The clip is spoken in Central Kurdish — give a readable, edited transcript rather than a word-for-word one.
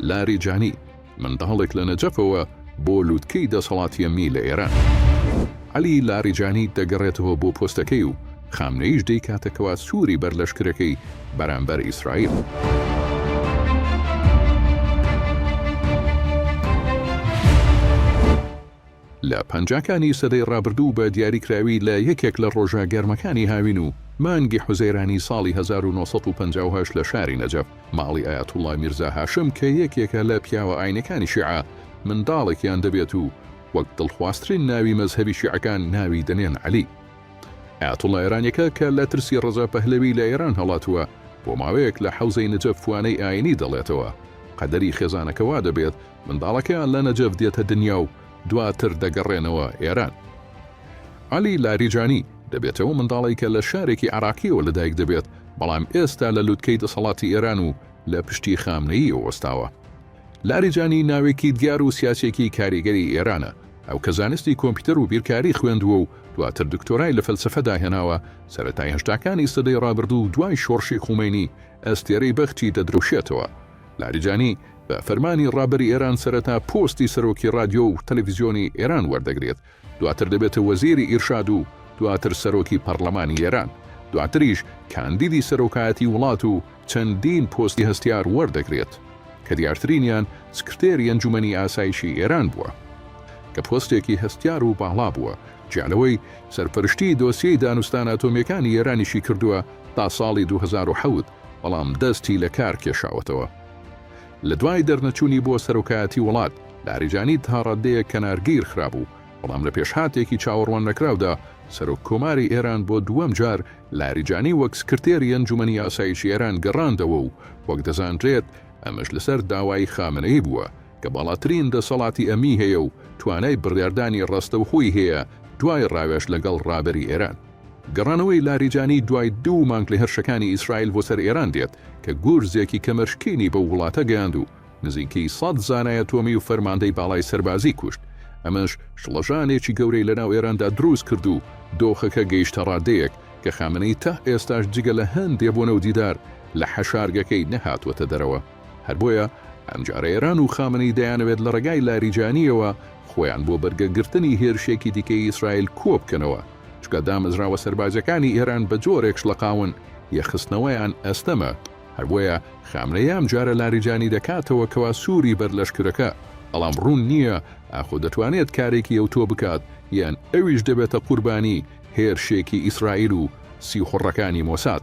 لاریجانی منداڵێک لە نەجەفەوە بۆ لووتکەی دەسەڵاتی ئەمنی لە ئێران. عەلی لاریجانی دەگەڕێتەوە بۆ پۆستەکەی و خامنەیش دەیکاتەکەوە سووری بەر لەشکرەکەی بەرامبەر ئیسرائیل. لە پەنجاکانی سەدەی ڕابردوو بە دیاریکراوی لە یەکێک لە ڕۆژە گەرمەکانی هاوین و مانگی حوزەیرانی ساڵی 1950 لە شاری نەجەف ماڵی ئایەتوڵڵای میرزا هاشم کە یەکێکە لە پیاوە ئاینەکانی شیعە منداڵێکیان دەبێت و وەک دڵخواستترین ناوی مەزهەبی شیعەکان ناوی دەنێن عەلی. ئایەتوڵڵای ئێرانیەکە کە لە ترسی ڕەزا پەهلەوی لە ئێران هەڵاتووە بۆ ماوەیەک لە حەوزەی نەجەف فوانەی ئاینی دەڵێتەوە قەدەری خێزانەکەوا دەبێت منداڵەکەیان لە نەجەف دێتە دنیا و دواتر دەگەڕێنەوە ئێران. عەلی لاریجانی دەبێتەوە منداڵێکە لە شارێکی عراقیەوە لەدایک دەبێت بەڵام ئێستا لە لووتکەی دەسەڵاتی ئێران و لە پشتی خامنەیی وەستاوە. لاریجانی ناوێکی دیار و سیاسێکی کاریگەری ئێرانە، ئەو کە زانستی کۆمپیوتەر و بیرکاری خوێندووە و دواتر دکتۆرای لە فەلسەفەدا هێناوە. سەرەتای هەشتاکانی سەدەی ڕابردوو دوای شۆڕشی خومینی ئەستێرەی بەختی دەدرەوشێتەوە. لاریجانی بە فەرمانی ڕابەری ئێران سەرەتا پۆستی سەرۆکی رادیۆ و تەلەڤیزیۆنی ئێران وەردەگرێت، دواتر دەبێتە وەزیری ئیرشاد و دواتر سەرۆکی پەرلەمانی ئێران، دواتریش کاندیدی سەرۆکایەتی وڵات و چەندین پۆستی هەستیار وەردەگرێت کە دیارترینیان سکرتێری ئەنجومەنی ئاسایشی ئێران بووە کە پۆستێکی هەستیار و باڵا بووە، جیانەوەی سەرپەرشتی دۆسیەی دانوستان ئاتۆمیەکانی ئێرانیشی کردووە تا ساڵی 2007 بەڵام دەستی لە کار کێشاوەتەوە. لە دوای دەرنەچوونی بۆ سەرۆکایەتی وڵات لاریجانی تا ڕادەیەک کەنارگیر خرابوو، بەڵام لە پێشهاتێکی چاوەڕوان نەکراودا سەرۆک کۆماری ئێران بۆ دووەم جار لاریجانی وەک سکرتێری ئەنجومەنی ئاسایشی ئێران گەڕاندەوە و وەک دەزانرێت ئەمەش لەسەر داوای خامنەیی بووە کە باڵاترین دەسەڵاتی ئەمی هەیە و توانای بڕیاردانی ڕاستەوخۆی هەیە دوای ڕاوێژ لەگەڵ ڕابەری ئێران. گەڕانەوەی لاریجانی دوای 2 مانگ لە هێرشەکانی ئیسرائیل بۆ سەر ئێران دێت کە گورزێکی کەمەشکینی بە وڵاتە گەیاند و نزیکەی 100 زانایە ئەتۆمی و فەرماندەی باڵای سەربازی کوشت. ئەمەش شڵەژانێکی گەورەی لەناو ئێراندا دروست کرد و دۆخەکە گەیشتە ڕادەیەک کە خامنەی تا ئێستاش جگە لە هەندێ بۆنە و دیدار لە حەشارگەکەی نەهاتوەتە دەرەوە. هەر بۆیە ئەمجارە ئێران و خامنەی دەیانەوێت لە ڕێگای لاریجانیەوە خۆیان بۆ بەرگەگرتنی هێرشێکی دیکەی ئیسرائیل کۆبکەنەوە، چکە دامەزراوە سەربازەکانی ئێران بە جۆرێک شڵەقاون یەخستنەوەیان ئەستەمە. هەر بۆیە خامنەی ئەمجارە لاریجانی دەکاتەوە کەوا سووری بەر لەشکرەکە، بەڵام ڕوون نییە ئاخۆ دەتوانێت کارێکی ئەوتۆ بکات یان ئەویش دەبێتە قوربانی هێرشێکی ئیسرائیل و سیحوڕەکانی مۆساد.